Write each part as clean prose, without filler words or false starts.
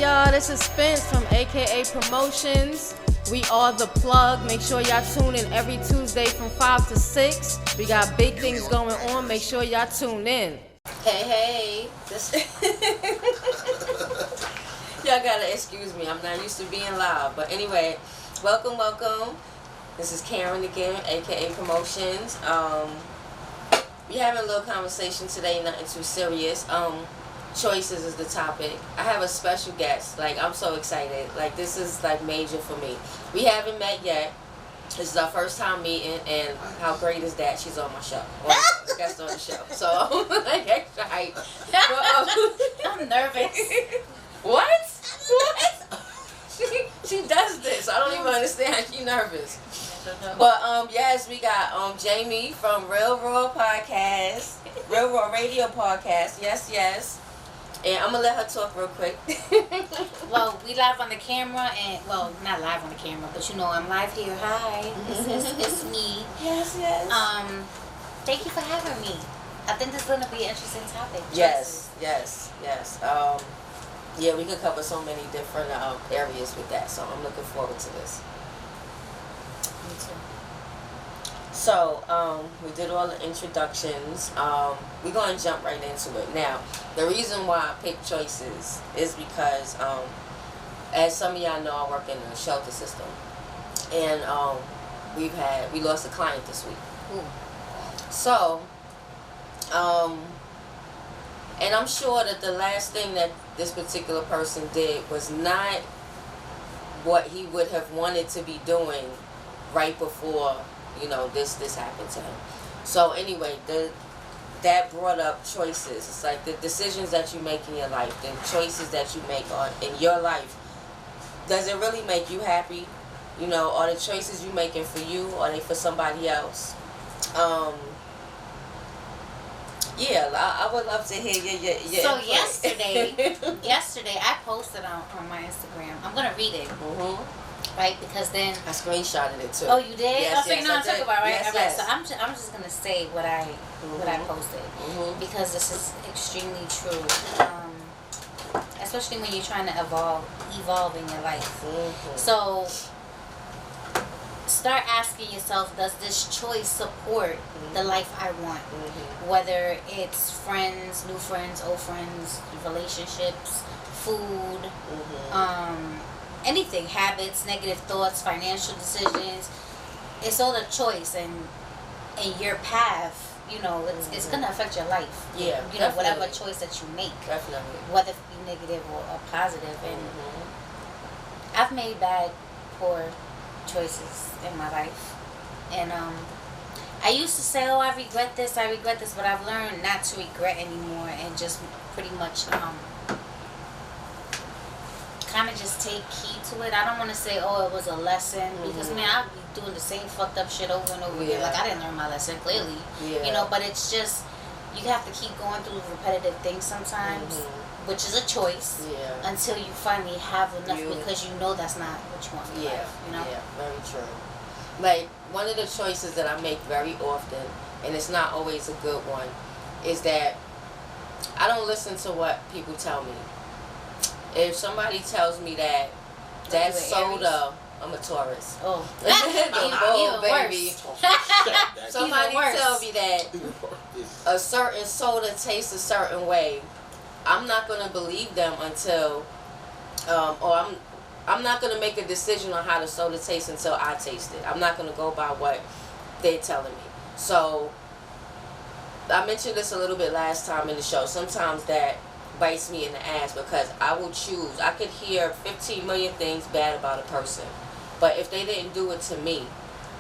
y'all? This is Spence from AKA Promotions. We are the plug. Make sure y'all tune in every Tuesday from 5 to 6. We got big things going on. Make sure y'all tune in. Hey, y'all gotta excuse me. I'm not used to being loud. But anyway, welcome. This is Karen again, AKA Promotions. We having a little conversation today, nothing too serious. Choices is the topic. I have a special guest. Like, I'm so excited. Like, this is like major for me. We haven't met yet. This is our first time meeting, and how great is that? She's on my show. Well, guest on the show. So I'm like extra hype. I'm nervous. What? She does this. I don't even understand how she's nervous. But yes, we got Jamie from Real Raw Podcast, Real Raw Radio Podcast. Yes. And I'm gonna let her talk real quick. Well, we live on the camera, and well, not live on the camera, but you know I'm live here. Hi, it's me. Yes. Thank you for having me. I think this is gonna be an interesting topic. Yes. Yeah, we could cover so many different areas with that, so I'm looking forward to this. Me too. So, we did all the introductions. We're going to jump right into it. Now, the reason why I picked choices is because, as some of y'all know, I work in the shelter system. And we lost a client this week. Ooh. So, and I'm sure that the last thing that this particular person did was not what he would have wanted to be doing right before, this happened to him. So anyway, that brought up choices. It's like the decisions that you make in your life, the choices that you make in your life. Does it really make you happy? Are the choices you making for you? Or are they for somebody else? Yeah, I would love to hear your So input. yesterday I posted on my Instagram. I'm gonna read it. Mm-hmm. Right, because then I screenshotted it too. Oh, you did? Yes, so you know what I'm talking about, right? Yes, All right. yes. So I'm just gonna say what I posted because this is extremely true. Especially when you're trying to evolve in your life. Mm-hmm. So start asking yourself, does this choice support the life I want? Mm-hmm. Whether it's friends, new friends, old friends, relationships, food, anything, habits, negative thoughts, financial decisions. It's all a choice, and your path, it's gonna affect your life. Yeah, whatever choice that you make, definitely, whether it be negative or positive. And I've made bad, poor choices in my life, and I used to say, I regret this, but I've learned not to regret anymore, and just pretty much kind of just take heed to it. I don't want to say, it was a lesson, because man, I'll be doing the same fucked up shit over and over again. Like, I didn't learn my lesson, clearly. But it's just, you have to keep going through repetitive things sometimes, which is a choice, until you finally have enough, because you know that's not what you want in your life, Yeah, very true. Like, one of the choices that I make very often, and it's not always a good one, is that I don't listen to what people tell me. If somebody tells me that soda, I'm a Taurus. Oh, baby. Somebody tell me that a certain soda tastes a certain way, I'm not gonna believe them until, or I'm not gonna make a decision on how the soda tastes until I taste it. I'm not gonna go by what they're telling me. So I mentioned this a little bit last time in the show. Sometimes that bites me in the ass, because I will choose. I could hear 15 million things bad about a person, but if they didn't do it to me,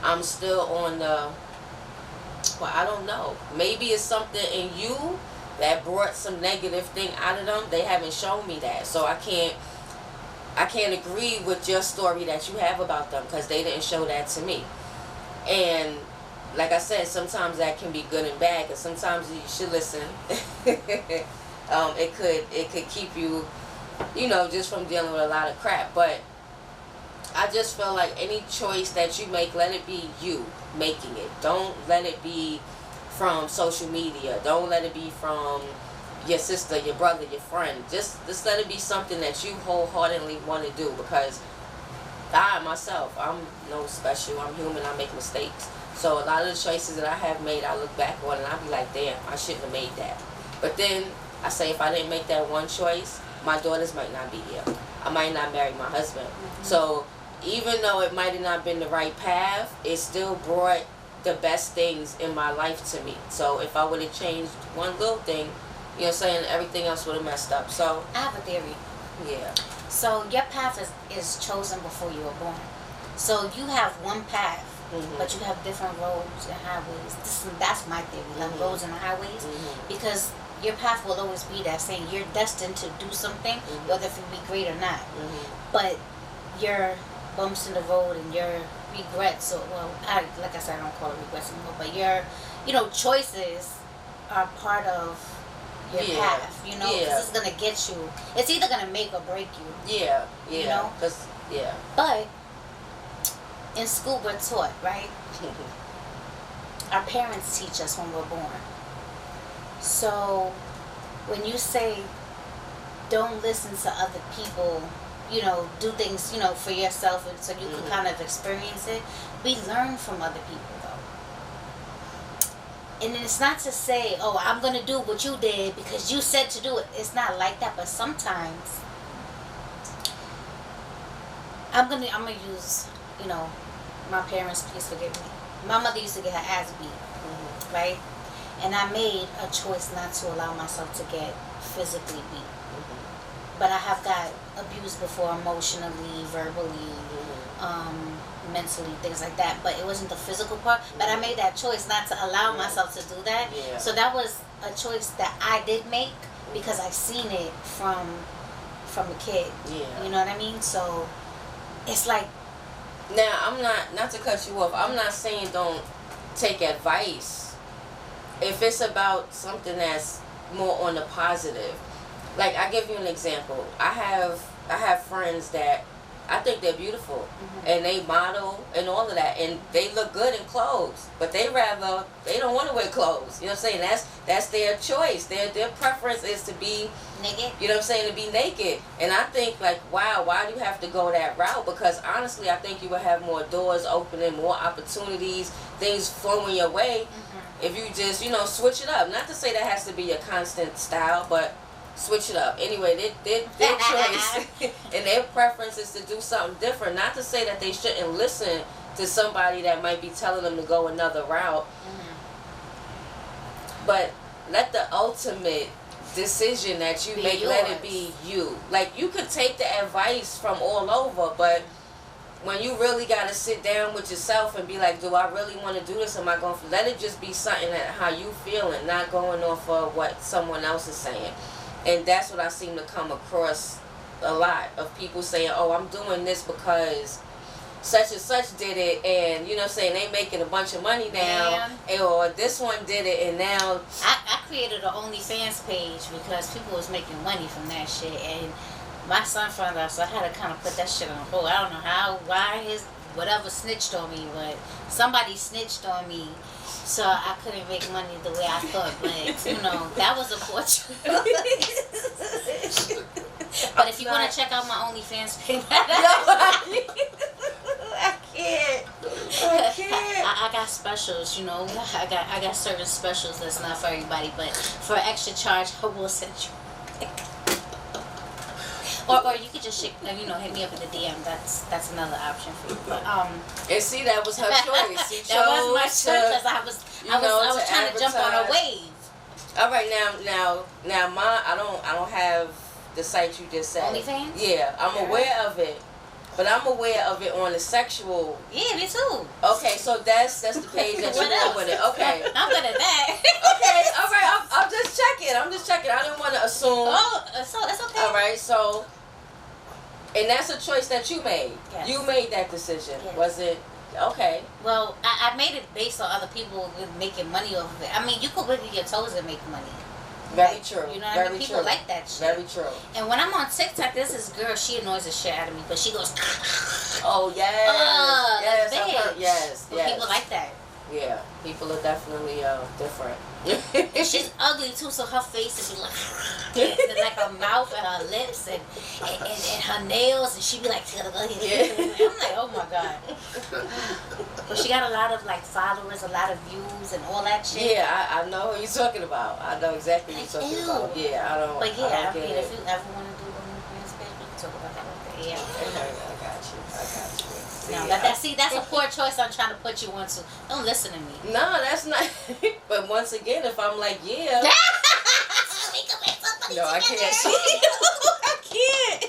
I'm still on the, I don't know. Maybe it's something in you that brought some negative thing out of them. They haven't shown me that, so I can't agree with your story that you have about them, because they didn't show that to me. And like I said, sometimes that can be good and bad, because sometimes you should listen. It could keep you, just from dealing with a lot of crap. But I just feel like any choice that you make, let it be you making it. Don't let it be from social media. Don't let it be from your sister, your brother, your friend. Just let it be something that you wholeheartedly want to do, because I myself, I'm no special. I'm human. I make mistakes. So a lot of the choices that I have made, I look back on and I be like, damn, I shouldn't have made that. But then I say, if I didn't make that one choice, my daughters might not be here. I might not marry my husband. Mm-hmm. So even though it might have not been the right path, it still brought the best things in my life to me. So if I would have changed one little thing, you know what I'm saying, everything else would have messed up. So I have a theory. Yeah. So your path is chosen before you were born. So you have one path, mm-hmm. but you have different roads and highways. That's my theory, like mm-hmm. roads and highways, mm-hmm. because your path will always be that same. You're destined to do something, mm-hmm. whether it be great or not. Mm-hmm. But your bumps in the road and your regrets, or like I said, I don't call it regrets anymore, but your, choices are part of your path, because it's gonna get you. It's either gonna make or break you. Yeah, yeah. But in school we're taught, right? Our parents teach us when we're born. So when you say don't listen to other people, do things, for yourself, and so you mm-hmm. can kind of experience it. We learn from other people, though. And it's not to say, oh, I'm going to do what you did because you said to do it. It's not like that. But sometimes I'm gonna use, my parents, please forgive me. My mother used to get her ass beat, mm-hmm. right? And I made a choice not to allow myself to get physically beat. Mm-hmm. But I have got abused before, emotionally, verbally, mm-hmm. Mentally, things like that. But it wasn't the physical part. Mm-hmm. But I made that choice not to allow myself to do that. Yeah. So that was a choice that I did make because I seen it from a kid. Yeah. You know what I mean? So it's like. Now, I'm not to cut you off, I'm not saying don't take advice. If it's about something that's more on the positive. Like, I give you an example. I have friends that I think they're beautiful, mm-hmm. and they model and all of that, and they look good in clothes, but they don't want to wear clothes. You know what I'm saying? That's their choice. Their preference is to be naked. You know what I'm saying? To be naked. And I think, like, wow, why do you have to go that route? Because honestly, I think you would have more doors opening, more opportunities, things flowing your way, mm-hmm. if you just, switch it up. Not to say that has to be your constant style, but switch it up. Anyway, their choice and their preference is to do something different. Not to say that they shouldn't listen to somebody that might be telling them to go another route. Mm-hmm. But let the ultimate decision that you make, let it be you. Like, you could take the advice from all over, but when you really got to sit down with yourself and be like, do I really want to do this? Am I going to let it just be something that how you feeling, not going off of what someone else is saying. And that's what I seem to come across a lot of people saying, oh, I'm doing this because such and such did it, and they making a bunch of money now, or this one did it, and now I created an OnlyFans page because people was making money from that shit, and my son found out, so I had to kind of put that shit on hold. I don't know why whatever snitched on me, but somebody snitched on me, so I couldn't make money the way I thought. But that was a poor choice. But if you want to check out my OnlyFans page, I got specials, I got certain specials that's not for everybody, but for extra charge, I will send you. Or you could just hit me up in the DM. That's another option for you. But and see, that was her choice. She that was my choice because I was trying to jump on a wave. All right, now, I don't have the site you just said. OnlyFans? Yeah, I'm aware of it. But I'm aware of it on the sexual. Yeah, me too. Okay, so that's the page that you go with it. Okay. I'm good at that. Okay, all right. I'm just checking. I didn't want to assume. Oh, so that's okay. All right, so, and that's a choice that you made. Yes. You made that decision. Yes. Was it? Okay. Well, I made it based on other people making money off of it. I mean, you could wiggle your toes and make money. Very true. You know what I mean? People like that shit. Very true. And when I'm on TikTok, there's this girl, she annoys the shit out of me, but she goes, oh, yes. Yes. Yes. People like that. Yeah. People are definitely different. And she's ugly too, so her face would be like, and like her mouth and her lips and her nails, and she'd be like, I'm like, oh my god. But she got a lot of like followers, a lot of views, and all that shit. Yeah, I know who you're talking about. I know exactly what you're talking about. Yeah, I don't. But yeah, I mean, if you ever want to do the OnlyFans page, we can talk about that one day. Yeah. I got you. No, that's a poor choice I'm trying to put you onto. Don't listen to me. No, that's not. But once again, if I'm like, yeah. No, I can't. I can't.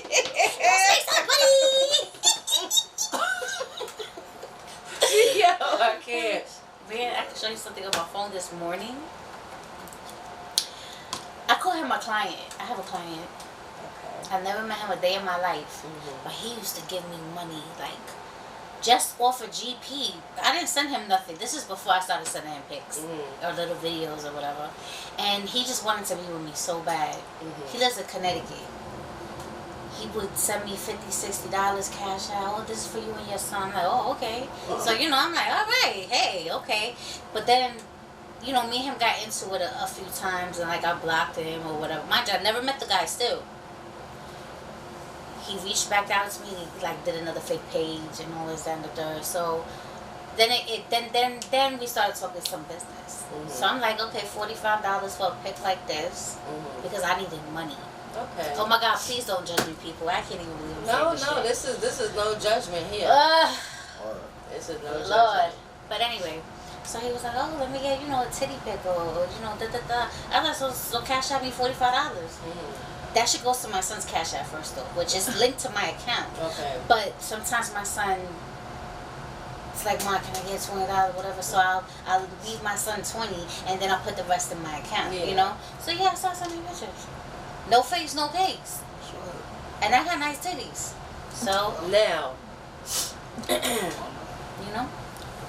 Yo, I can't. Man, I can show you something on my phone this morning. I call him my client. I have a client. Okay. I've never met him a day in my life. Mm-hmm. But he used to give me money, like, just off of GP. I didn't send him nothing. This is before I started sending him pics or little videos or whatever. And he just wanted to be with me so bad. He lives in Connecticut. He would send me $50, $60 cash out. Oh, this is for you and your son. I'm like, oh, okay. So, you know, I'm like, all right, hey, okay. But then, you know, me and him got into it a few times, and like I blocked him or whatever. Mind you, I never met the guy still. He reached back out to me and he like did another fake page and all this, that, and the third. So then then we started talking some business. So I'm like, okay, $45 for a pic like this because I needed money. Okay. Oh my God, please don't judge me, people. I can't even believe I'm No, saying this shit. this is no judgment here. This is no Lord. judgment. But anyway, so he was like, oh, let me get, you know, a titty pic or you know, da. I was like, so cash out me $45. That shit goes to my son's cash app first though, which is linked to my account. Okay. But sometimes my son, it's like, Mom, can I get $20, whatever? So I'll leave my son 20, and then I'll put the rest in my account. You know. So yeah, I start sending pictures. No face, no case. Sure. And I got nice titties. So Now, you know.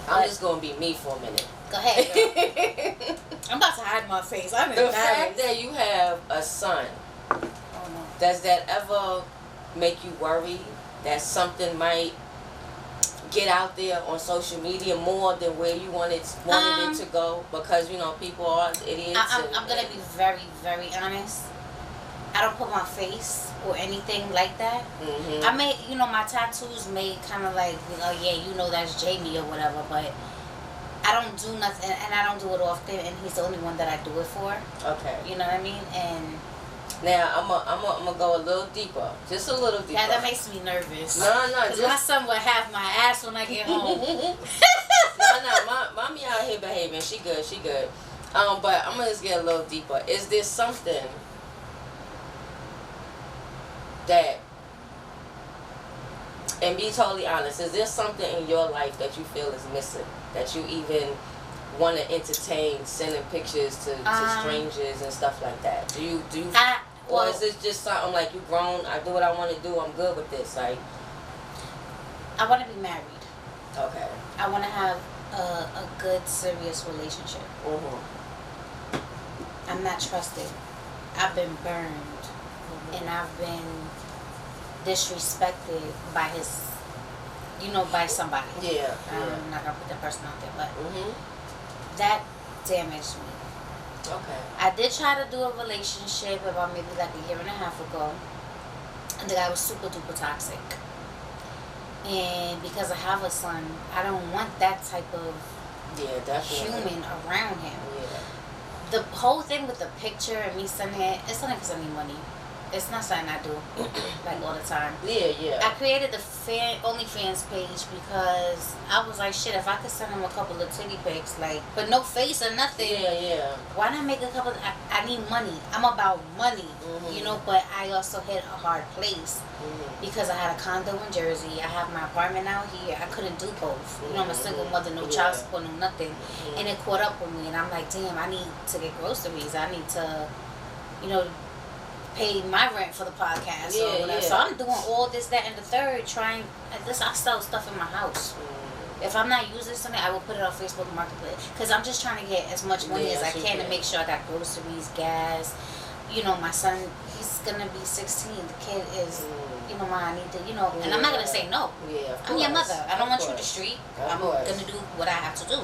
I'm just gonna be me for a minute. Go ahead. Girl. I'm about to hide my face. I'm The embarrassed. fact that you have a son, Oh no. does that ever make you worry that something might get out there on social media more than where you wanted it to go? Because, you know, people are idiots. I'm going to be very, very honest. I don't put my face or anything like that. I made, you know, my tattoos made kind of like, you know, yeah, you know, that's Jamie or whatever, but I don't do nothing, and I don't do it often, and he's the only one that I do it for. Okay. You know what I mean? And now I'm gonna go a little deeper, just a little deeper. yeah, that makes me nervous. No, because my son would have my ass when I get home. No, mommy out here behaving. She good. But I'm gonna just get a little deeper. Is there something that, and be totally honest, is there something in your life that you feel is missing, that you even want to entertain sending pictures to strangers and stuff like that? Do you or is this just something like, you grown, I do what I want to do, I'm good with this? Like, I want to be married. Okay. I want to have a good, serious relationship. I'm not trusted. I've been burned, and I've been disrespected by by somebody. Yeah. I'm not gonna put that person out there, but that damaged me. Okay. I did try to do a relationship about maybe like a year and a half ago, and the guy was super duper toxic. And because I have a son, I don't want that type of human around him. Yeah. The whole thing with the picture and me sending it, it's not because I need money. It's not something I do like all the time. Yeah. I created the OnlyFans page because I was like, shit, if I could send him a couple of titty pics, like, but no face or nothing. Yeah. Why not make a couple? I need money. I'm about money, you know. But I also hit a hard place because I had a condo in Jersey. I have my apartment out here. I couldn't do both. You know, I'm a single mother, no child support, no nothing. And it caught up with me, and I'm like, damn, I need to get groceries. I need to, you know, pay my rent for the podcast or whatever. So I'm doing all this, that, and the third, trying. I sell stuff in my house. If I'm not using something, I will put it on Facebook Marketplace because I'm just trying to get as much money as I can to make sure I got groceries, gas. You know, my son, he's gonna be 16. The kid is, you know, I need to, you know, and I'm not gonna say no. Yeah, I'm your mother. I don't want you to street. I'm gonna do what I have to do.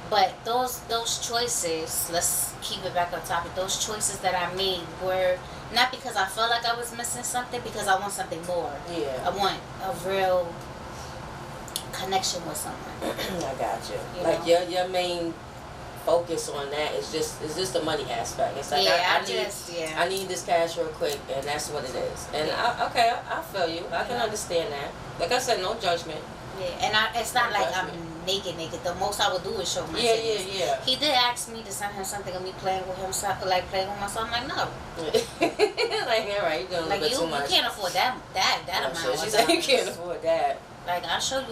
But those choices, let's keep it back on topic. Those choices that I made were not because I felt like I was missing something, because I want something more. Yeah. I want a real connection with someone. I got you. Know? Your main focus on that is just the money aspect. It's like I need this cash real quick, and that's what it is. And I feel you. I can understand that. Like I said, no judgment. Yeah, and it's not like I'm naked. The most I would do is show my titties. Yeah. He did ask me to send him something of me playing with him, like playing with myself. I'm like, no. Like, all right, you're doing a bit too much. You can't afford that amount. Sure. She said you can't afford that. Like, I'll show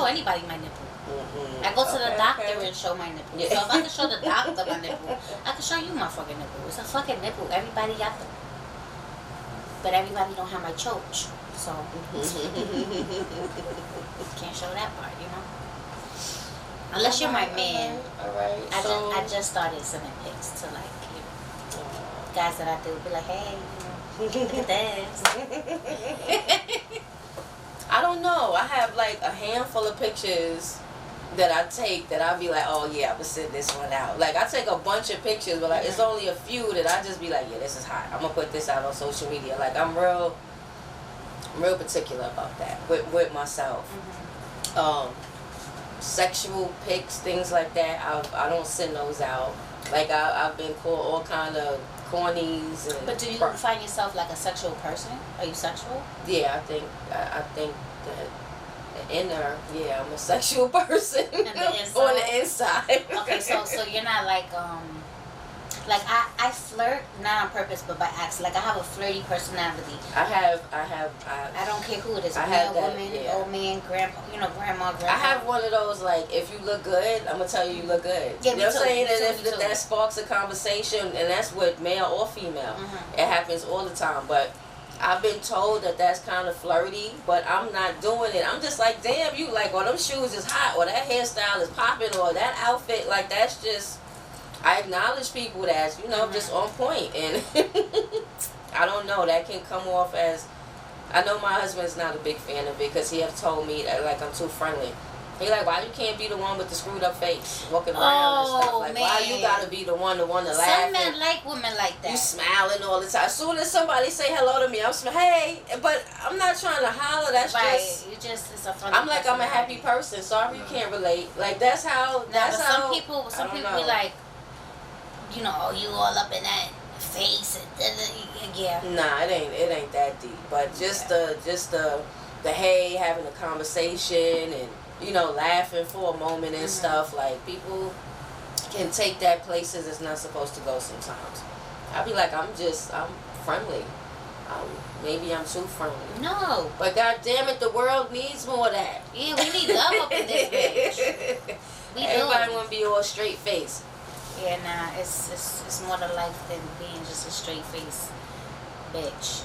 anybody my nipple. Mm-hmm. I go to the doctor and show my nipple. Yeah. So if I can show the doctor my nipple, I can show you my fucking nipple. It's a fucking nipple. Everybody got them. But everybody don't have my choach. So can't show that part, you know. Unless you're my man. All right. I just started sending pics to guys that I do. Be like, hey, look at this. I don't know. I have like a handful of pictures that I take that I'll be like, oh yeah, I'm gonna send this one out. Like I take a bunch of pictures, but like it's only a few that I just be like, yeah, this is hot. I'm gonna put this out on social media. Like I'm real particular about that with myself. Mm-hmm. Sexual pics, things like that, I don't send those out. Like I've been called all kind of cornies. But do you find yourself like a sexual person? Are you sexual? Yeah, I think that inner, I'm a sexual person. And the inside? On the inside. Okay, so you're not like I flirt not on purpose but by accident. Like I have a flirty personality. I don't care who it is. Man, woman, old man, grandpa, grandma. I have one of those, like, if you look good, I'm gonna tell you look good. Yeah, you know what I'm saying? And if that sparks a conversation, and that's with male or female. Mm-hmm. It happens all the time. But I've been told that that's kind of flirty, but I'm not doing it. I'm just like, damn, you like, or them shoes is hot, or that hairstyle is popping, or that outfit, like that's just. I acknowledge people that's, just on point, and I don't know, that can come off as, I know my husband's not a big fan of it because he have told me that like I'm too friendly. He like, why you can't be the one with the screwed up face walking around and stuff? Like, man. Why you gotta be the one to laugh? Some men like women like that. You smiling all the time. As soon as somebody say hello to me, I'm hey, but I'm not trying to holler. That's right. It's a funny. I'm like, I'm a happy person. Sorry you can't relate. Like that's how. That's how. Some people be like, you all up in that face and yeah. Nah, it ain't that deep. But just the hey, having a conversation and laughing for a moment and stuff, like people can take that places it's not supposed to go sometimes. I'll be like, I'm friendly. Maybe I'm too friendly. No. But god damn it, the world needs more of that. Yeah, we need love up in this bitch. Everybody want to be all straight face. Yeah, nah, it's more to life than being just a straight face bitch.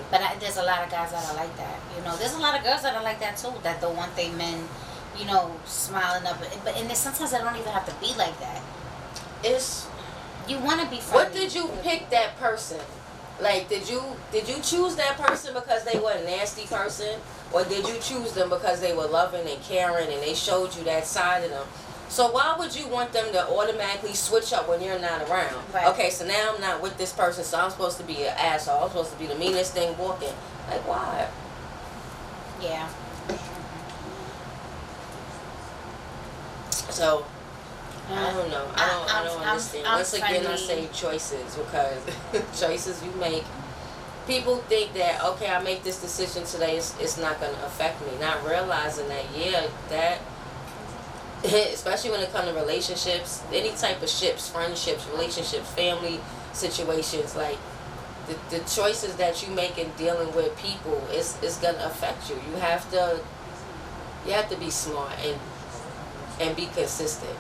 But there's a lot of guys that are like that. There's a lot of girls that are like that too. That don't want their men, smiling up. But sometimes I don't even have to be like that. You want to be friendly. What did you pick that person? Like, did you choose that person because they were a nasty person, or did you choose them because they were loving and caring and they showed you that side of them? So why would you want them to automatically switch up when you're not around? Right. Okay, so now I'm not with this person, so I'm supposed to be an asshole. I'm supposed to be the meanest thing walking. Like, why? Yeah. So, I don't know. I don't understand. Once again, I say choices, because choices you make. People think that, okay, I make this decision today, it's not going to affect me. Not realizing that, especially when it comes to relationships, any type of friendships, relationships, family situations, like the choices that you make in dealing with people is gonna affect you. You have to be smart and be consistent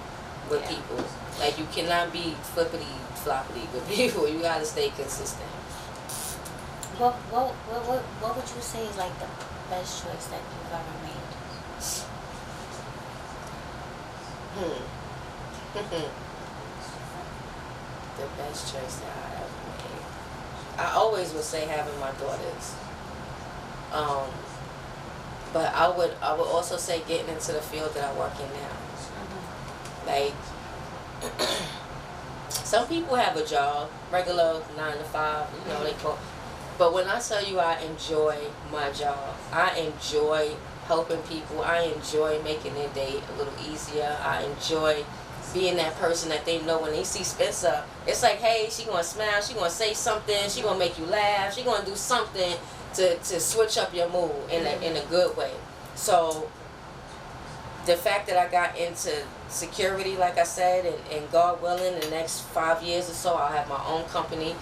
with people. Like you cannot be flippity floppity with people. You gotta stay consistent. What would you say is like the best choice that you've ever made? The best choice that I ever made. I always would say having my daughters. But I would also say getting into the field that I work in now. Like, some people have a job, regular 9 to 5, you know, they call. But when I tell you I enjoy my job, I enjoy helping people, I enjoy making their day a little easier, I enjoy being that person that they know when they see Spencer, it's like, hey, she gonna smile, she gonna say something, she gonna make you laugh, she gonna do something to switch up your mood in a good way. So the fact that I got into security, like I said, and God willing, the next 5 years or so, I'll have my own company.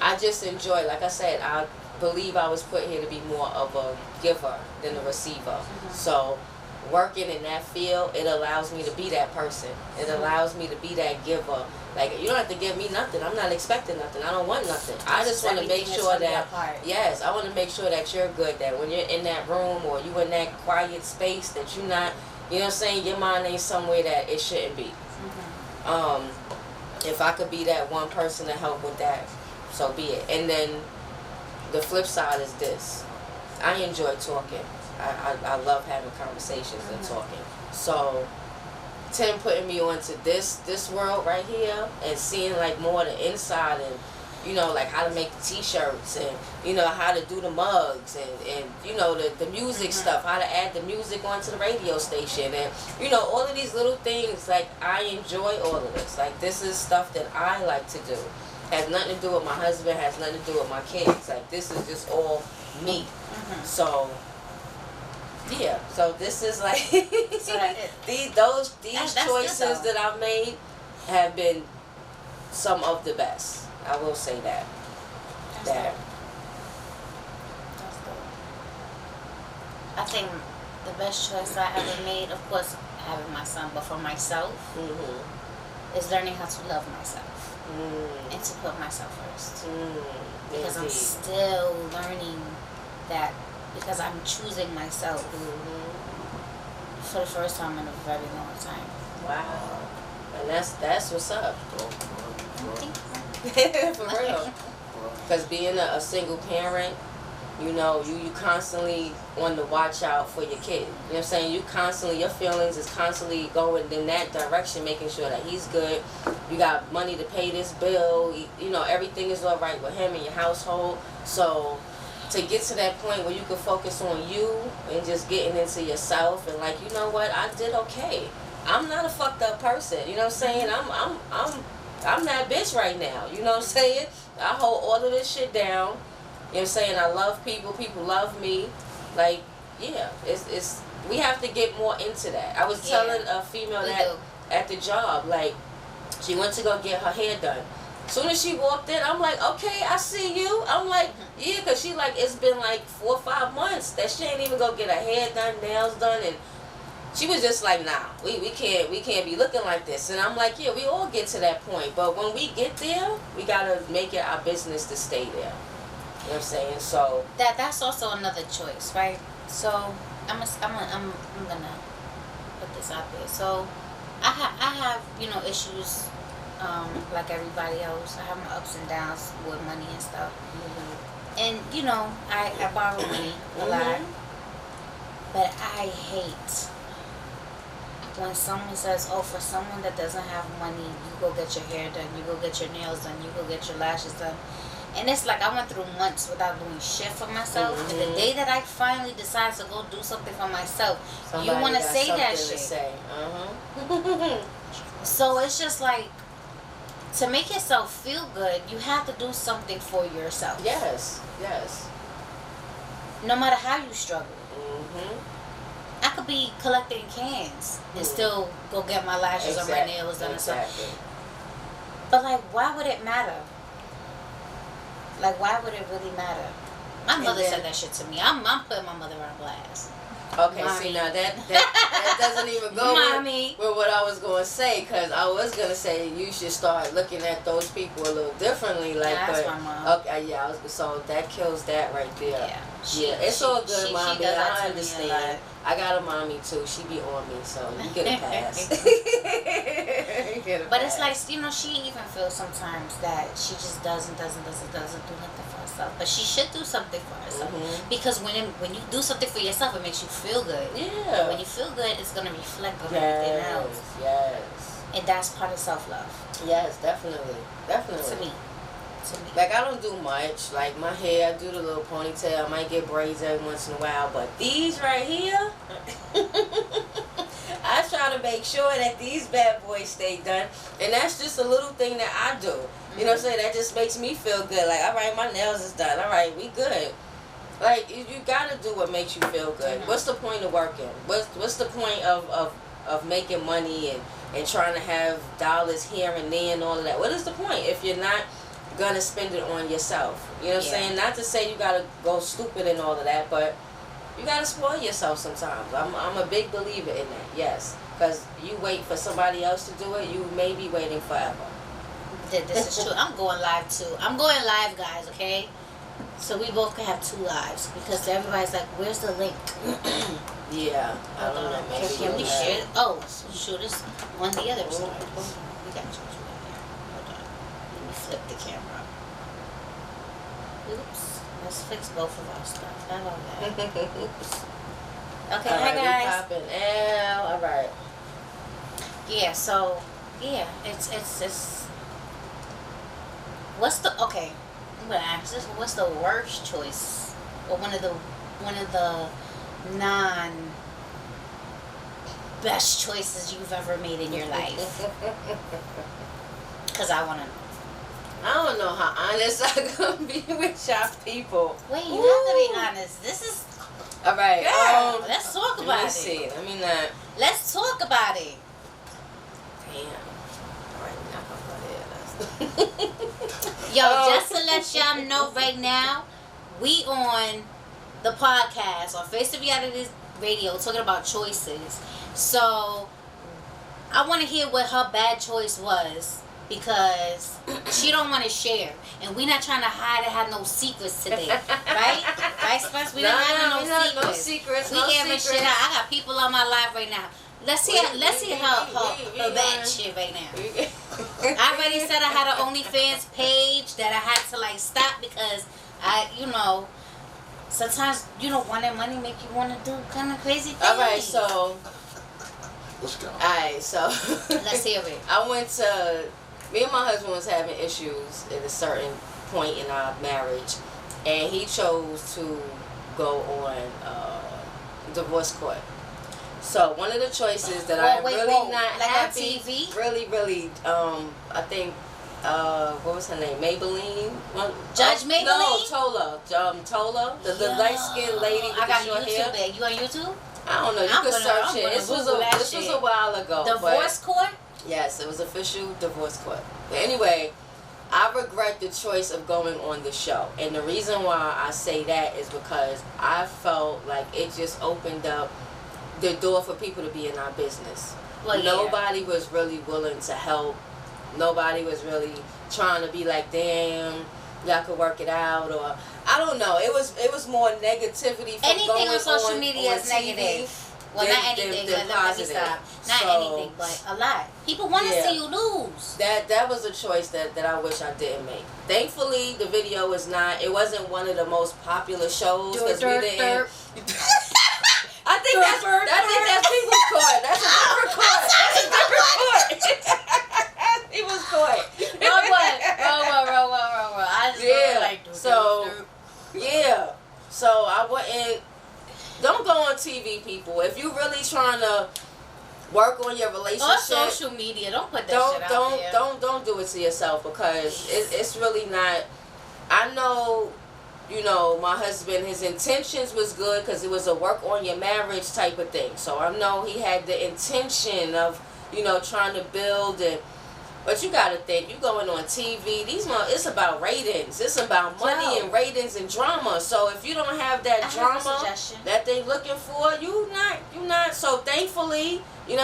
I just enjoy, like I said, I believe I was put here to be more of a giver than a receiver. So working in that field, it allows me to be that person. It allows me to be that giver. Like, you don't have to give me nothing. I'm not expecting nothing. I don't want nothing. I just want to make sure that, yes, I want to make sure that you're good, that when you're in that room or you in that quiet space, that you're not, you know what I'm saying, your mind ain't somewhere that it shouldn't be. If I could be that one person to help with that, so be it. And then the flip side is this. I enjoy talking. I love having conversations and talking. So Tim putting me onto this world right here and seeing like more the inside and, you know, like how to make the t-shirts and, you know, how to do the mugs and you know, the music stuff, how to add the music onto the radio station and, you know, all of these little things. Like, I enjoy all of this. Like, this is stuff that I like to do. Has nothing to do with my husband, has nothing to do with my kids. Like, this is just all me. So yeah, so this is like these choices that I've made have been some of the best. I will say that. That's good. I think the best choice I ever made, of course, having my son, but for myself, is learning how to love myself and to put myself first. Because I'm still learning that, because I'm choosing myself for the first time in a very long time. Wow. And that's what's up. For real. Because being a single parent, you know, you constantly on the watch out for your kid. You know what I'm saying? You constantly, your feelings is constantly going in that direction, making sure that he's good. You got money to pay this bill. You know, everything is all right with him and your household. So to get to that point where you can focus on you and just getting into yourself and like, you know what, I did okay. I'm not a fucked up person. You know what I'm saying? I'm that bitch right now. You know what I'm saying? I hold all of this shit down. You know what I'm saying? I love people. People love me. Like, yeah, it's we have to get more into that. I was telling a female that at the job, like, she went to go get her hair done. Soon as she walked in, I'm like, okay, I see you. I'm like, yeah, because she like, it's been like 4 or 5 months that she ain't even go get her hair done, nails done, and she was just like, nah, we can't be looking like this. And I'm like, yeah, we all get to that point, but when we get there, we gotta make it our business to stay there. You know what I'm saying? So that's also another choice, right? So I'm gonna put this out there. So I have you know, issues. Like everybody else, I have my ups and downs with money and stuff. And you know, I borrow money a lot, but I hate when someone says, "Oh, for someone that doesn't have money, you go get your hair done, you go get your nails done, you go get your lashes done." And it's like I went through months without doing shit for myself. And the day that I finally decide to go do something for myself, you want to say that shit. So it's just like, to make yourself feel good, you have to do something for yourself. Yes. No matter how you struggle. I could be collecting cans and still go get my lashes or my nails done or something. But like, why would it matter? Like, why would it really matter? My mother said that shit to me. I'm putting my mother on blast. Okay, Mommy. see, now that doesn't even go with what I was going to say, because I was going to say you should start looking at those people a little differently. Like, that's my mom. Okay, yeah, so that kills that right there. Yeah, it's all good, Mommy. I understand. I got a mommy too. She be on me, so you get a pass. But it's like, you know, she even feels sometimes that she just doesn't do nothing for herself. herself, but she should do something for herself. Because when you do something for yourself, it makes you feel good. Yeah. And when you feel good, it's gonna reflect on everything else. Yes. And that's part of self-love. Yes, definitely. To me. Like, I don't do much. Like, my hair, I do the little ponytail. I might get braids every once in a while. But these right here, I try to make sure that these bad boys stay done. And that's just a little thing that I do. You know what I'm saying? That just makes me feel good. Like, all right, my nails is done. All right, we good. Like, you got to do what makes you feel good. What's the point of working? What's the point of making money and trying to have dollars here and there and all of that? What is the point if you're not gonna spend it on yourself? You know what I'm saying? Not to say you gotta go stupid and all of that, but you gotta spoil yourself sometimes. I'm a big believer in that. Yes, because you wait for somebody else to do it, you may be waiting forever. This is true. I'm going live too. I'm going live, guys. Okay, so we both can have 2 lives because everybody's like, "Where's the link?" Yeah, I don't know. Maybe can we share? Oh, shoot us on the other side. We got you right here. Hold on. Let me flip the camera. Oops. Let's fix both of our stuff. How about that? Oops. Okay, hi guys. All right. Yeah. So, yeah, it's. What's the okay? I'm gonna ask this. What's the worst choice, or one of the non best choices you've ever made in your life? Because I want to know. I don't know how honest I'm gonna be with y'all people. Wait, you have to be honest. This is all right. Girl, let's talk about let me it. see. Let me not. Let's talk about it. Damn. All right, we're not gonna go there. Yo, just to let y'all know right now, we on the podcast on Face the Reality Radio talking about choices. So I want to hear what her bad choice was because she don't want to share, and we not trying to hide and have no secrets today, right? Right, Spence? We not having no secrets. We airing shit out. I got people on my live right now. Let's see her bad shit right now. I already said I had an OnlyFans page that I had to like stop because sometimes wanting money make you want to do kind of crazy things. Alright, so let's go. Alright, so let's hear it. Me and my husband was having issues at a certain point in our marriage, and he chose to go on divorce court. So one of the choices that I'm really not happy, really, I think, what was her name? Maybelline? Judge Maybelline? No, Tola. Tola, the light skinned lady with the short hair. There. You on YouTube? I don't know. You can search it. This was a while ago. Divorce court? Yes, it was official divorce court. But anyway, I regret the choice of going on the show. And the reason why I say that is because I felt like it just opened up the door for people to be in our business. Well, nobody was really willing to help. Nobody was really trying to be like, damn, y'all could work it out, or I don't know. It was more negativity from anything going on social on media is TV negative. Well, not anything. Let me stop. Not anything, but a lot. People want to see you lose. That was a choice that I wish I didn't make. Thankfully, the video was not. It wasn't one of the most popular shows because we didn't. I think that's people's court. That's a different court. That's a different court. People's court. Wrong one. I just yeah. Like So I wouldn't. Don't go on TV, people. If you really trying to work on your relationship, or social media, don't put that shit out there. Don't do it to yourself because it's really not. I know. My husband, his intentions was good because it was a work on your marriage type of thing. So I know he had the intention of, trying to build it. But you got to think, you going on TV, it's about ratings. It's about money and ratings and drama. So if you don't have that drama that they looking for, you not. So thankfully, we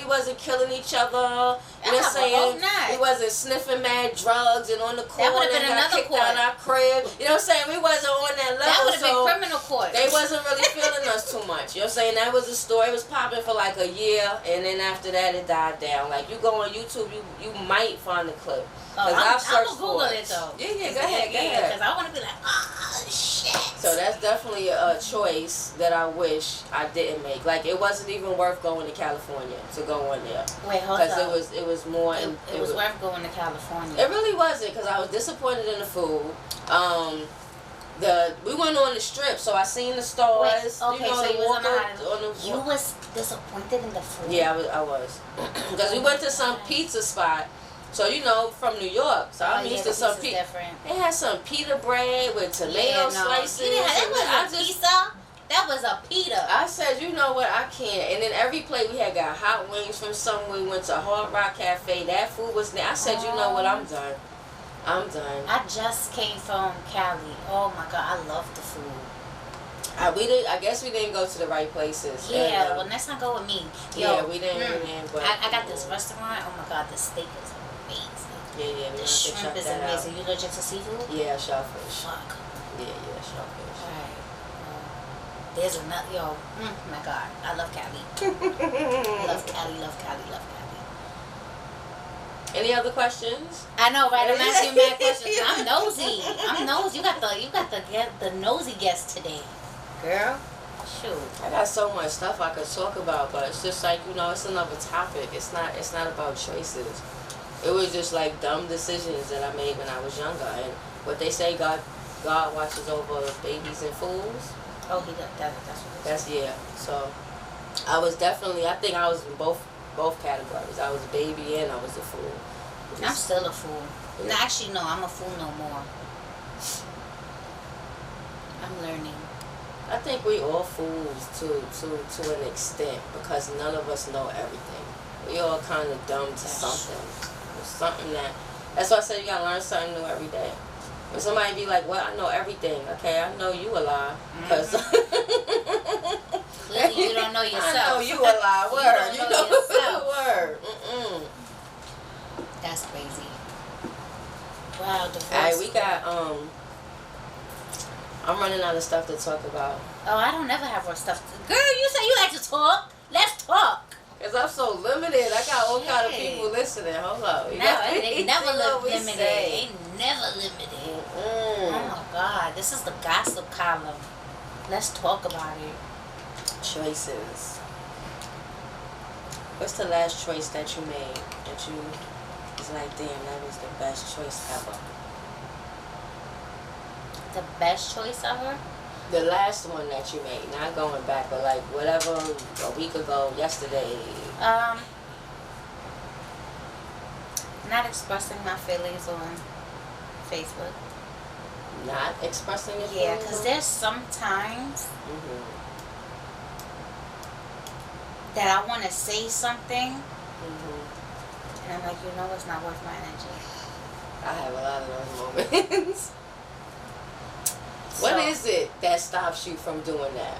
wasn't killing each other. You know what I'm saying? We wasn't sniffing mad drugs and on the corner and got kicked out of our crib. You know what I'm saying? We wasn't on that level. That would have been criminal course. They wasn't really feeling us too much. You know what I'm saying? That was a story. It was popping for like a year, and then after that, it died down. Like, you go on YouTube, you might find a clip. Oh, I'm gonna Google it though. Yeah, go ahead. Because I want to be like, oh shit. So that's definitely a choice that I wish I didn't make. Like, it wasn't even worth going to California to go on there. Wait, hold up. Because it was more. It was worth going to California. It really wasn't, because I was disappointed in the food. We went on the strip, so I seen the stars. Wait, okay, you know, so you was on the you was disappointed in the food. Yeah, I was. Because we went to some pizza spot. So, you know, from New York. So I'm used to some pizza. They had some pita bread with tomato slices. That wasn't pizza. That was a pita. I said, you know what, I can't. And then every plate we had got hot wings from somewhere. We went to Hard Rock Cafe. That food was there. I said, you know what, I'm done. I'm done. I just came from Cali. Oh my God, I love the food. I guess we didn't go to the right places. Yeah, well, let's not go with me. Yeah, we didn't. But I got this restaurant. Oh my God, the steak is amazing. Yeah. The shrimp is amazing. You allergic to seafood? Yeah, shellfish. Fuck. Yeah, shellfish. Alright. There's another. Yo, my God, I love Cali. love Cali. Any other questions? I know, right? I'm asking you mad questions. I'm nosy. You got the nosy guest today, girl. Shoot. I got so much stuff I could talk about, but it's just like, you know, it's another topic. It's not about choices. It was just like dumb decisions that I made when I was younger. And what they say, God watches over babies and fools. Oh, he does. That's what. That's yeah. So I think I was in both categories. I was a baby and I was a fool. I'm still a fool. Yeah. No, actually, no, I'm a fool no more. I'm learning. I think we all fools to an extent, because none of us know everything. We all kind of dumb to something. Something that's why I say you gotta learn something new every day. When somebody be like, well, I know everything. Okay, I know you a lie. Because clearly you don't know yourself. I know you a lie. Word. You don't know yourself. Word. That's crazy. Wow, divorce. Alright, we got I'm running out of stuff to talk about. Oh, I don't never have more stuff. Girl, you say you like to talk. Let's talk. Because I'm so limited. I got all kind of people listening. Hold up. They never limited. They never limited. Oh my God. This is the gossip column. Let's talk about it. Choices. What's the last choice that you made that you was like, damn, that was the best choice ever? The best choice ever? The last one that you made, not going back, but like whatever, a week ago, yesterday. Not expressing my feelings on Facebook. Not expressing your feelings? Yeah, because there's sometimes that I want to say something, and I'm like, you know, it's not worth my energy. I have a lot of those moments. What is it that stops you from doing that?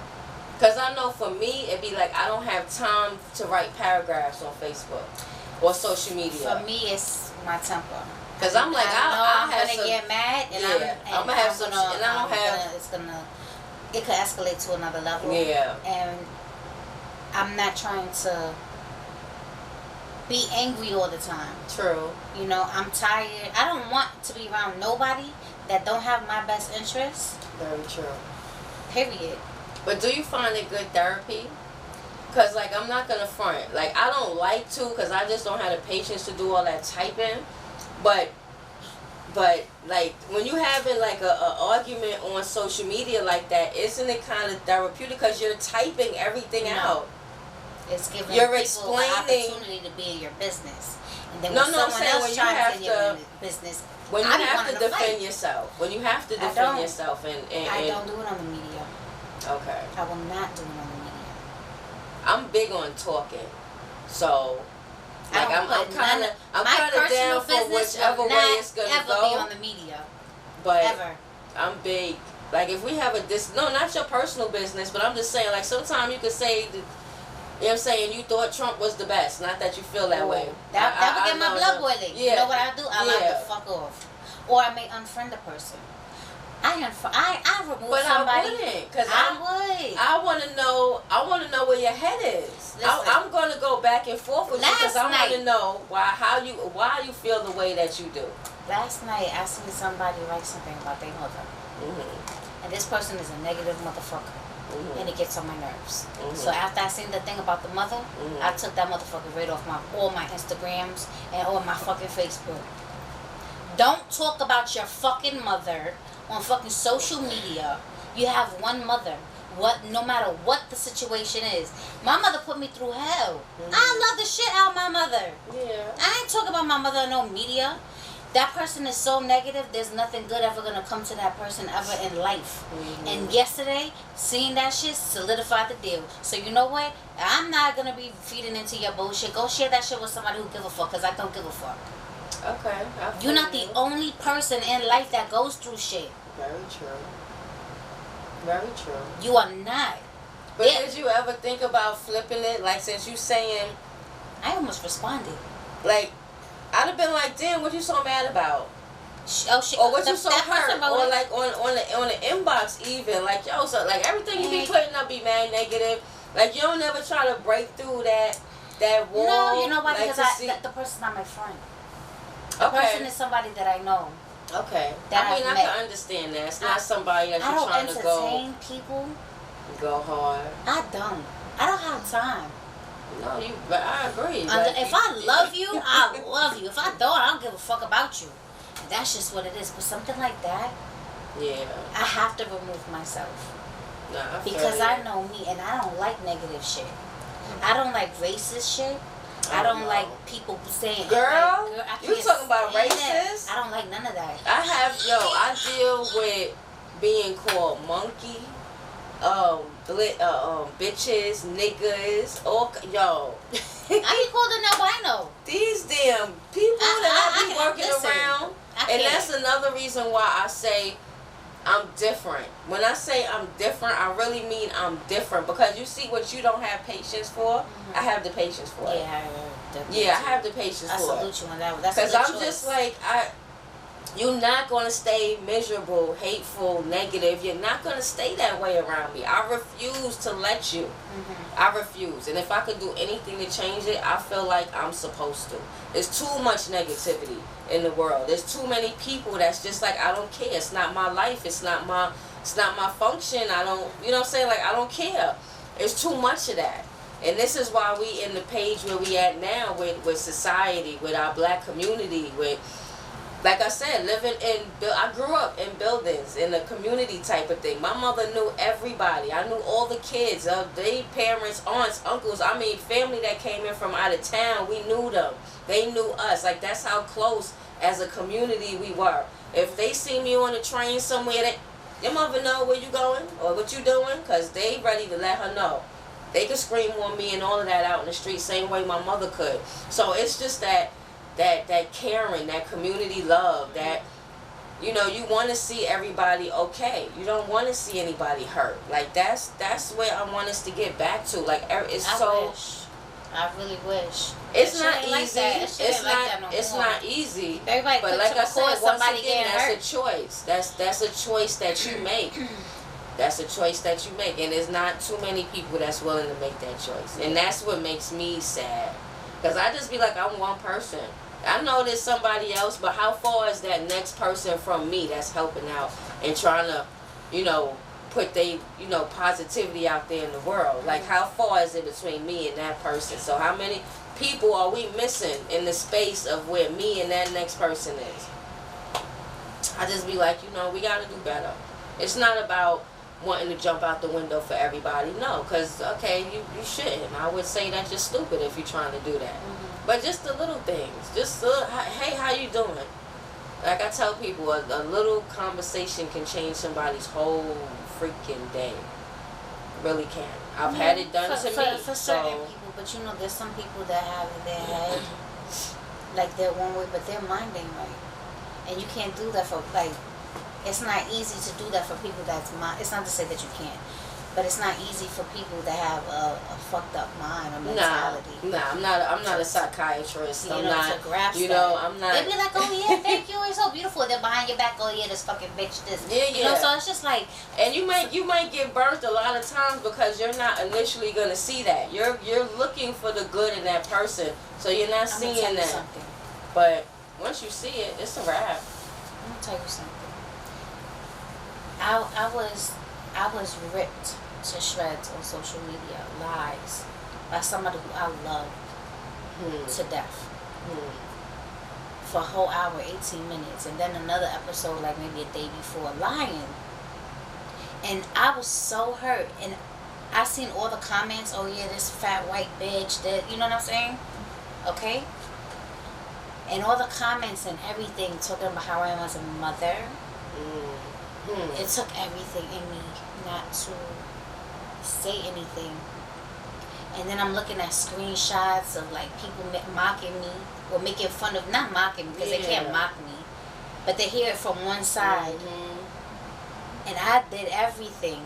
Because I know for me, it'd be like I don't have time to write paragraphs on Facebook or social media. For me, it's my temper. Because I'm like, I'm gonna get mad, and I'm gonna have some, and I don't have. It could escalate to another level. Yeah. And I'm not trying to be angry all the time. True. You know, I'm tired. I don't want to be around nobody that don't have my best interests. Very true. Period. But do you find it good therapy? Because, like, I'm not going to front. Like, I don't like to, because I just don't have the patience to do all that typing. But like, when you having, like, a argument on social media like that, isn't it kind of therapeutic? Because you're typing everything out. It's giving you're people explaining, the opportunity to be in your business. And then no, when someone else tries to get in your business, when you have to defend yourself. When you have to defend yourself. And I don't do it on the media. Okay. I will not do it on the media. I'm big on talking. So, like, I'm kind of down for whichever way it's going to go. Be on the media. But ever. I'm big. Like, if we have no, not your personal business, but I'm just saying, like, sometimes you could say, you know what I'm saying, you thought Trump was the best. Not that you feel that way. That would get my blood boiling. Yeah. You know what I do? I like to fuck off. Or I may unfriend a person. I remove But somebody. I wouldn't, cause I would. I want to know. I want to know where your head is. I'm gonna go back and forth with you because I want to know why you feel the way that you do. Last night I seen somebody write something about their mother, and this person is a negative motherfucker, and it gets on my nerves. So after I seen the thing about the mother, I took that motherfucker right off all my Instagrams and all my fucking Facebook. Don't talk about your fucking mother on fucking social media. You have one mother. No matter what the situation is. My mother put me through hell. I love the shit out of my mother. Yeah. I ain't talking about my mother on no media. That person is so negative, there's nothing good ever gonna come to that person ever in life. And yesterday, seeing that shit solidified the deal. So you know what? I'm not gonna be feeding into your bullshit. Go share that shit with somebody who give a fuck, because I don't give a fuck. Okay. You're not the only person in life that goes through shit. Very true. Very true. You are not. But did you ever think about flipping it? Like, since you saying, I almost responded. like, I'd have been like, damn, what you so mad about? Oh shit! Or what you so hurt? Or like on the inbox even, like, yo, so like everything you be putting up be mad negative. Like, you don't never try to break through that wall. No, you know why? Like, because the person's not my friend. The person is somebody that I know. Okay. That I mean, I've I can understand that. It's not somebody that you're trying to go. I don't entertain people. Go hard. I don't have time. No, but I agree. If I love you, I love you. If I don't give a fuck about you. That's just what it is. But something like that, yeah, I have to remove myself. Nah, because I know me, and I don't like negative shit. I don't like racist shit. I don't like people saying, girl, like, you talking about racist? I don't like none of that. I deal with being called monkey, bitches, niggas, yo. I be called an albino. These damn people that I be working around. And that's another reason why I say I'm different. When I say I'm different, I really mean I'm different. Because you see what you don't have patience for, I have the patience for it. Yeah, I have the patience for it. I salute you on that one. Because I'm just like, you're not going to stay miserable, hateful, negative. You're not going to stay that way around me. I refuse to let you. I refuse. And if I could do anything to change it, I feel like I'm supposed to. There's too much negativity in the world. There's too many people that's just like, I don't care. It's not my life. It's not my function. I don't, you know what I'm saying? Like, I don't care. It's too much of that. And this is why we in the page where we at now with society, with our black community, with, like I said, I grew up in buildings, in a community type of thing. My mother knew everybody. I knew all the kids, their parents, aunts, uncles. I mean, family that came in from out of town, we knew them. They knew us. Like, that's how close as a community we were. If they see me on a train somewhere, your mother know where you going or what you doing, because they ready to let her know. They could scream on me and all of that out in the street, same way my mother could. So it's just that caring, that community love, that, you know, you want to see everybody okay. You don't want to see anybody hurt. Like, that's where I want us to get back to. Like, I really wish. It's not easy. It's not easy. Everybody, but like I said, once again, that's a choice. That's a choice that you make. That's a choice that you make, and there's not too many people that's willing to make that choice, and that's what makes me sad. Cause I just be like, I'm one person. I know there's somebody else, but how far is that next person from me that's helping out and trying to, you know, put positivity out there in the world? Like, how far is it between me and that person? So how many people are we missing in the space of where me and that next person is? I just be like, we gotta do better. It's not about wanting to jump out the window for everybody. No, because, okay, you shouldn't. I would say that you're stupid if you're trying to do that. But just the little things. Just, hey, how you doing? Like I tell people, a little conversation can change somebody's whole freaking day. Really can. I've had it done to me. For certain people, but there's some people that have in their head, like they're one way, but their mind ain't right. And you can't do that for, like, it's not easy to do that for people it's not to say that you can't. But it's not easy for people to have a fucked up mind or mentality. I'm not a psychiatrist. You I'm know, not. to grasp You know, I'm not. They'd be like, oh yeah, thank you, it's so beautiful. Then behind your back, oh yeah, this fucking bitch, this. Yeah, You know, so it's just like. And you might get burnt a lot of times because you're not initially gonna see that. You're looking for the good in that person, so you're not seeing that. Something. But once you see it, it's a wrap. I'm gonna tell you something. I was ripped to shreds on social media, lies, by somebody who I loved to death. For a whole hour, 18 minutes, and then another episode like maybe a day before, lying. And I was so hurt, and I seen all the comments, oh yeah, this fat white bitch, that, you know what I'm saying? Okay? And all the comments and everything talking about how I am as a mother. It took everything in me not to say anything. And then I'm looking at screenshots of like people mocking me or making fun of, not mocking me because they can't mock me, but they hear it from one side. And I did everything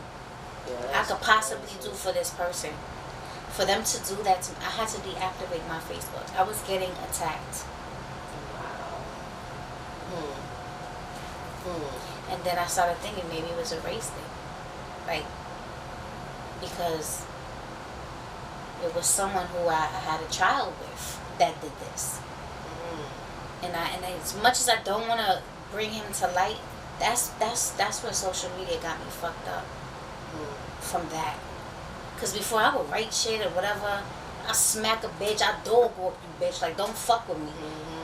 I could possibly do for this person. For them to do that to me, I had to deactivate my Facebook. I was getting attacked. And then I started thinking maybe it was a race thing. Like, because it was someone who I had a child with that did this. And as much as I don't want to bring him to light, that's where social media got me fucked up. From that. Because before I would write shit or whatever, I smack a bitch, I dog walk you bitch, like don't fuck with me.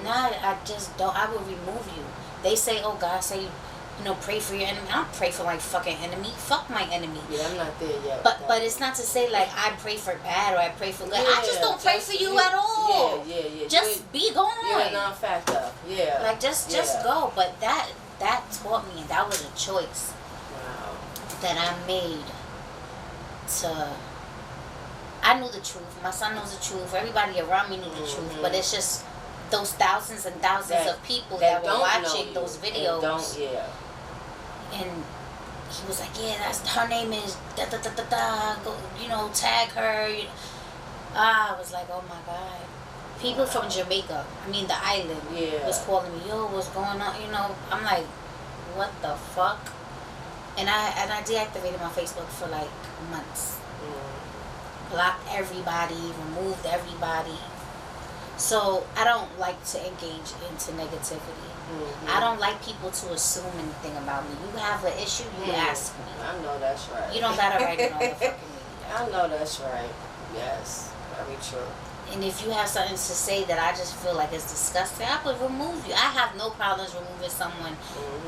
Now I just don't, I will remove you. They say, oh God, say, you know, pray for your enemy. I don't pray for my fucking enemy. Fuck my enemy. Yeah, I'm not there yet. But it's not to say like I pray for bad or I pray for good. I just don't pray for you at all. Yeah. Just be going. You're a non-factor. Yeah. Like just go. But that taught me, and that was a choice that I made to. I knew the truth. My son knows the truth. Everybody around me knew the truth. But it's just those thousands and thousands of people that were watching those videos. And he was like, yeah, that's her name is da da da da da. Go, you know, tag her. I was like, oh my God. People from Jamaica, I mean the island, was calling me, yo, what's going on? You know, I'm like, what the fuck? And I deactivated my Facebook for like months. Blocked everybody, removed everybody. So I don't like to engage into negativity. I don't like people to assume anything about me. You have an issue, you ask me. I know that's right. You don't gotta write it on the fucking media. I know that's right. Yes, very true. And if you have something to say that I just feel like it's disgusting, I would remove you. I have no problems removing someone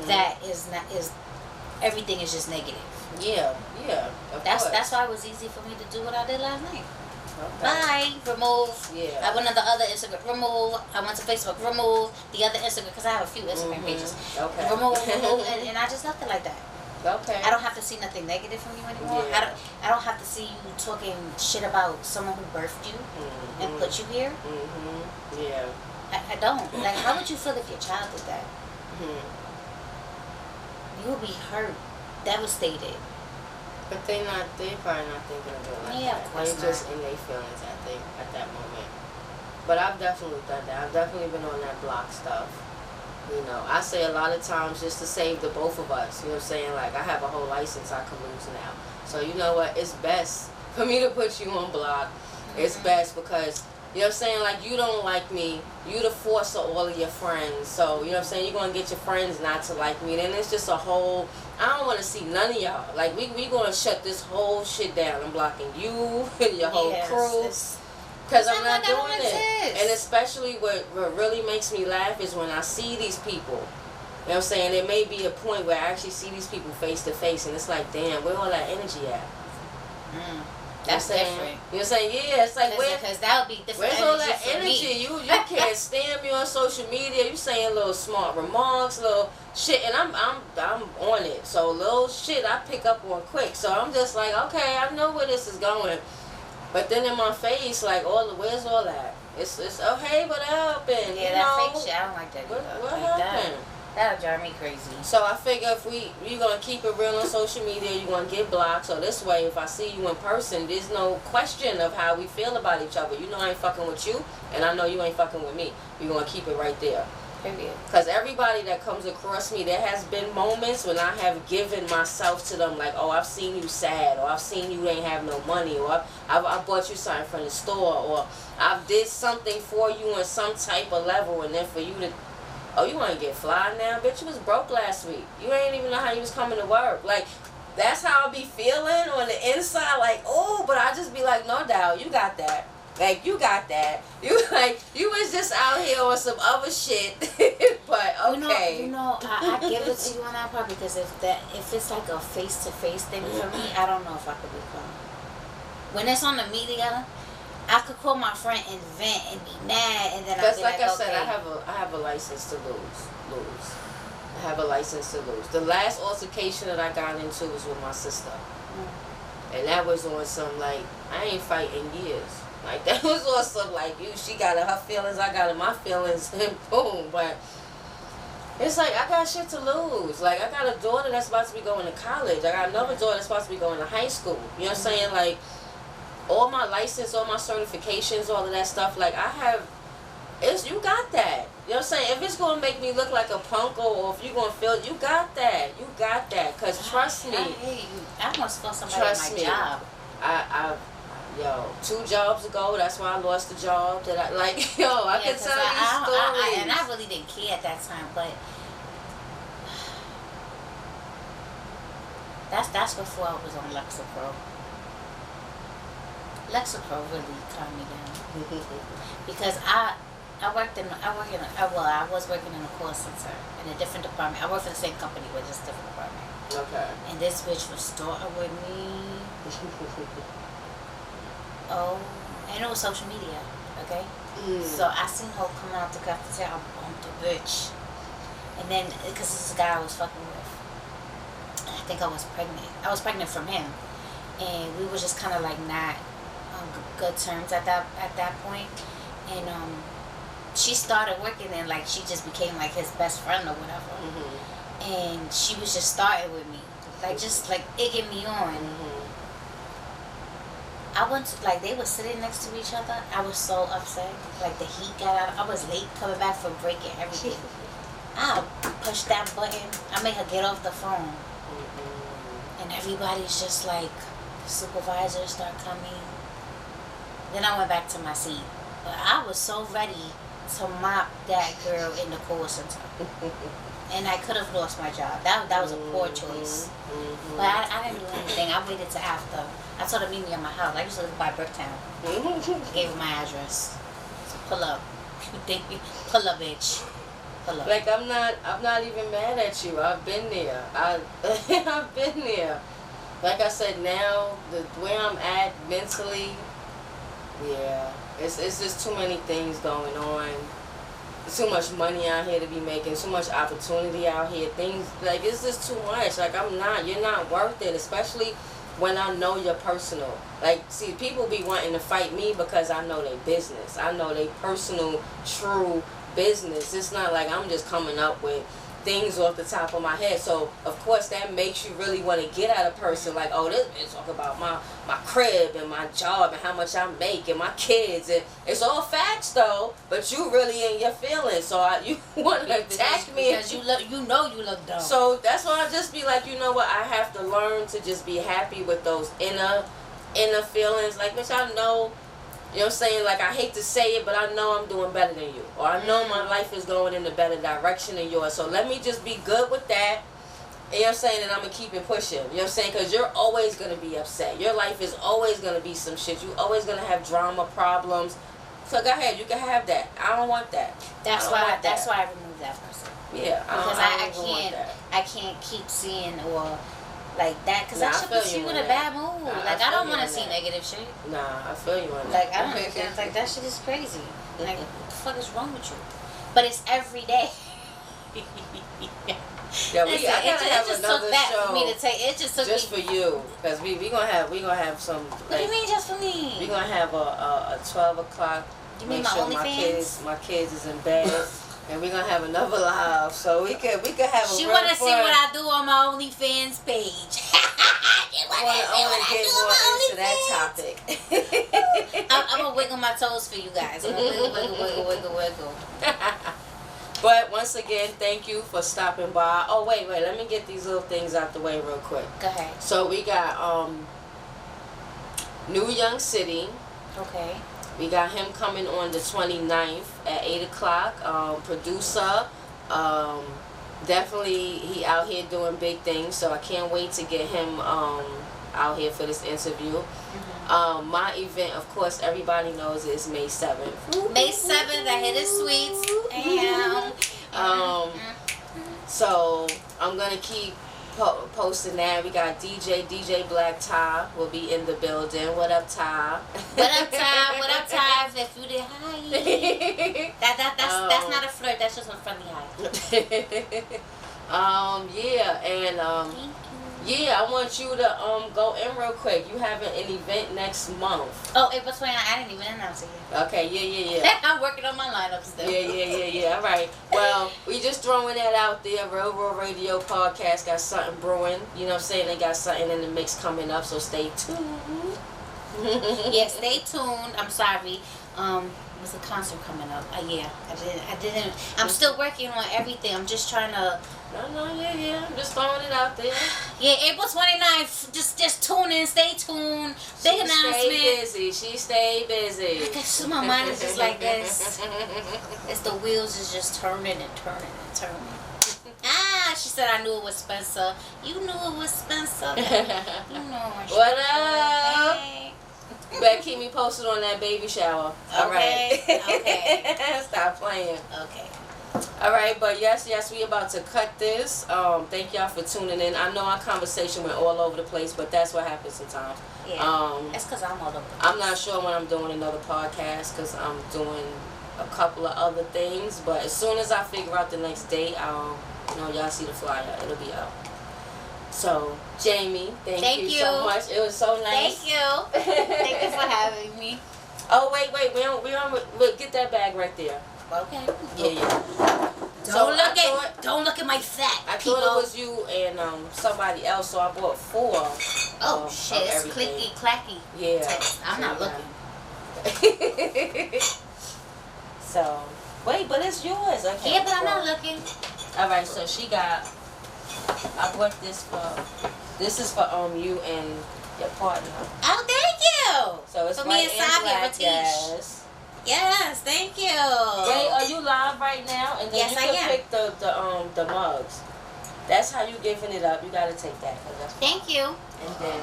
that is everything is just negative. Yeah. That's why it was easy for me to do what I did last night. Bye. Remove. Yeah. I went on the other Instagram. Remove. I went to Facebook. Remove. The other Instagram, because I have a few Instagram pages. Okay. Remove. And I just left it like that. Okay. I don't have to see nothing negative from you anymore. Yeah. I don't have to see you talking shit about someone who birthed you and put you here. Yeah. I don't. Like, how would you feel if your child did that? You would be hurt, devastated. But they're probably not thinking of it like that. Of course They're just in their feelings, I think, at that moment. But I've definitely done that. I've definitely been on that block stuff. You know, I say a lot of times just to save the both of us. You know what I'm saying? Like, I have a whole license I can lose now. So, you know what? It's best for me to put you on block. It's best because, you know what I'm saying? Like, you don't like me. You the force of all of your friends. So, you know what I'm saying? You're going to get your friends not to like me. Then it's just a whole... I don't want to see none of y'all. Like, we going to shut this whole shit down. I'm blocking you and your whole crew. Because I'm not doing it. And especially what really makes me laugh is when I see these people. You know what I'm saying? There may be a point where I actually see these people face to face. And it's like, damn, where all that energy at? That's different. You know what I'm saying? Yeah, it's like, because that would be different. Where's all that energy? You can't stand me on social media. You saying little smart remarks, little shit, and I'm on it. So little shit I pick up on quick. So I'm just like, okay, I know where this is going. But then in my face, like, where's all that? It's oh hey, what happened? Yeah, that fake shit. I don't like that. What happened? That'll drive me crazy. So I figure if you gonna keep it real on social media, you gonna get blocked. So this way, if I see you in person, there's no question of how we feel about each other. You know I ain't fucking with you, and I know you ain't fucking with me. We gonna keep it right there. Period. Because everybody that comes across me, there has been moments when I have given myself to them, like, oh, I've seen you sad, or I've seen you ain't have no money, or I bought you something from the store, or I've did something for you on some type of level, and then for you to, oh, you want to get fly now? Bitch, you was broke last week. You ain't even know how you was coming to work. Like, that's how I be feeling on the inside, like, oh, but I just be like, no doubt, you got that. Like, you got that. You was just out here on some other shit. But okay. You know, I give it to you on that part because if it's like a face-to-face thing for me, I don't know if I could be calm. When it's on the media, I could call my friend and vent and be mad, and then I'll be like, I said, okay. I have a license to lose. I have a license to lose. The last altercation that I got into was with my sister. And that was on some, like, I ain't fighting years. Like, that was on some, like, she got her feelings, I got my feelings, and boom. But it's like, I got shit to lose. Like, I got a daughter that's about to be going to college. I got another daughter that's about to be going to high school. You know what I'm saying? Like, all my license, all my certifications, all of that stuff, like, you got that. You know what I'm saying? If it's going to make me look like a punk, or if you're going to feel, you got that. You got that. Because trust me. I must feel somebody at my job. Yo, 2 jobs ago, that's why I lost the job. That I can tell you stories. And I really didn't care at that time, but that's before I was on Lexapro. Lexapro really calmed me down because I was working in a call center in a different department. I worked for the same company, but just different department. Okay. And this bitch was starting with me. Oh, and it was social media, okay? So I seen her coming out the cafeteria, I bumped the bitch. And then, because this is the guy I was fucking with, I think I was pregnant. I was pregnant from him. And we were just kind of like not on good terms at that point. And she started working and like she just became like his best friend or whatever. And she was just starting with me. Like just like egging me on. I went to, like, they were sitting next to each other. I was so upset. Like, the heat got out. I was late coming back from break and everything. I pushed that button. I made her get off the phone. And everybody's just like, the supervisors start coming. Then I went back to my seat. But I was so ready to mop that girl in the call center. And I could have lost my job. That was a poor choice. But I didn't do anything. I waited till after. I told her meet me at my house. I used to live by Bricktown. Gave her my address. So pull up. Pull up, bitch. Pull up. Like I'm not even mad at you. I've been there. I've been there. Like I said, now where I'm at mentally, yeah, it's just too many things going on. Too much money out here to be making, too much opportunity out here. Things like it's just too much. Like you're not worth it, especially when I know your personal. Like, see, people be wanting to fight me because I know their business. I know their personal, true business. It's not like I'm just coming up with things off the top of my head. So of course that makes you really want to get at a person like, oh, this bitch talk about my crib and my job and how much I make and my kids, and it's all facts though, but you really in your feelings, so you want to attack me because you look dumb. So that's why I just be like, you know what, I have to learn to just be happy with those inner feelings. Like, bitch, I know. You know what I'm saying? Like, I hate to say it, but I know I'm doing better than you. Or I know my life is going in a better direction than yours. So let me just be good with that. You know what I'm saying? And I'm going to keep it pushing. You know what I'm saying? Because you're always going to be upset. Your life is always going to be some shit. You're always going to have drama, problems. So go ahead. You can have that. I don't want that. That's why I removed that person. Yeah. Because I can't keep seeing or... like that, because that shit puts you in a bad mood. Like, I don't want to see negative shit. Nah, I feel you on that. Like, I don't think, like, that shit is crazy. Like, what the fuck is wrong with you? But it's every day. Yeah, I gotta have another show. For me to take. It just took just for you, because we gonna have some. Like, what do you mean just for me? We gonna have a 12 o'clock. You mean my OnlyFans? My kids is in bed. And we're gonna have another live, so we could have a She real wanna fun. see what I do on my OnlyFans page. She wanna see what I do on my get more into that topic. I'm gonna wiggle my toes for you guys. I'm gonna wiggle. But once again, thank you for stopping by. Oh wait, let me get these little things out the way real quick. Go ahead. So we got New Young City. Okay. We got him coming on the 29th at 8 o'clock. Producer, definitely he out here doing big things. So I can't wait to get him out here for this interview. Mm-hmm. My event, of course, everybody knows is May 7th. May 7th, I hit it sweets. So I'm gonna keep posting that. We got DJ Black Ty will be in the building. What up, Ty? What up, Ty? What up, Ty? If you did hi. That's not a flirt. That's just a friendly hi. Yeah, and yeah, I want you to go in real quick. You having an event next month. Oh, April 29th. I didn't even announce it yet. Okay, yeah. I'm working on my lineup still. Yeah. All right. Well, we just throwing that out there. Real World Radio Podcast got something brewing. You know what I'm saying? They got something in the mix coming up, so stay tuned. Yeah, stay tuned. I'm sorry. There's a concert coming up. Yeah, I didn't. I'm still working on everything. I'm just trying to. Yeah. I'm just throwing it out there. Yeah, April 29th. Just tune in. Stay tuned. Big announcement. She stay busy. So my mind is just like this. It's the wheels is just turning and turning and turning. She said I knew it was Spencer. You knew it was Spencer. You know what up? Hey. You better keep me posted on that baby shower. All right. Okay. Stop playing. Okay. All right, but yes, we about to cut this. Thank y'all for tuning in. I know our conversation went all over the place, but that's what happens sometimes. Yeah. That's because I'm all over the place. I'm not sure when I'm doing another podcast because I'm doing a couple of other things. But as soon as I figure out the next date, y'all see the flyer. It'll be out. So, Jamie, thank you so much. It was so nice. Thank you. Thank you for having me. Oh, wait. We'll get that bag right there. Okay. Yeah. Don't look at my fat. I thought it was you and somebody else, so I bought 4. Oh shit! It's clicky clacky. Yeah. I'm not looking. So wait, but it's yours. Okay. Yeah, but I'm not looking. All right. So she got. I bought this for. This is for you and your partner. Oh, thank you. So it's for white me and Savi black, Ratish. Yes, thank you. Wait, are you live right now? And then yes, you I can am. pick the mugs. That's how you giving it up. You gotta take that. Thank you. And then.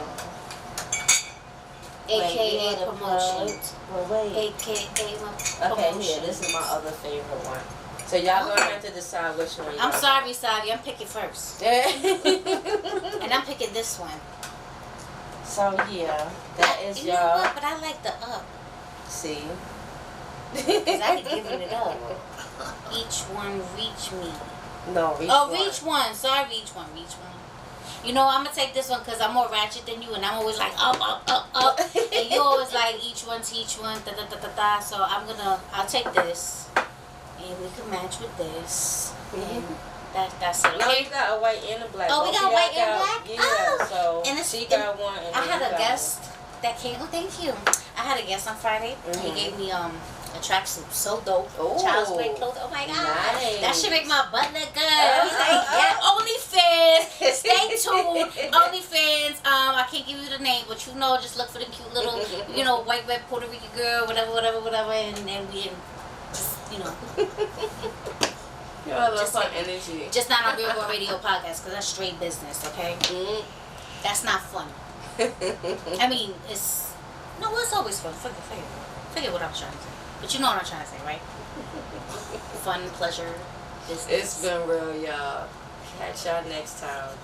AKA promotions. Wait. AKA promotions. Okay, here. This is my other favorite one. So y'all gonna have to decide which one. I'm sorry, Savi. I'm picking first. And I'm picking this one. So yeah, that is you y'all. know what? But I like the up. See. Cause I be giving it up. Each one reach me. No, reach one. one. Reach one. Sorry, reach one. You know, I'm gonna take this one because I'm more ratchet than you, and I'm always like up, and you always like each one, da da da da da. So I'll take this, and we can match with this, and that's it. Okay? No, you got a white and a black. Oh, we got a white and black. Yeah. Oh. So and she got one. And I had a got guest that came. Oh, thank you. I had a guest on Friday. He gave me a tracksuit, so dope. Ooh. Child's play clothes. Oh my god, nice. that should make my butt look good. He's like, yeah, OnlyFans. Stay tuned, OnlyFans. I can't give you the name, but just look for the cute little, white red Puerto Rican girl, whatever, and then we just, You have a fun energy. Just not on Real World Radio Podcast because that's straight business, okay? That's not fun. I mean, it's always fun. Forget what I'm trying to say. But you know what I'm trying to say, right? Fun, pleasure, business. It's been real, y'all. Catch y'all next time.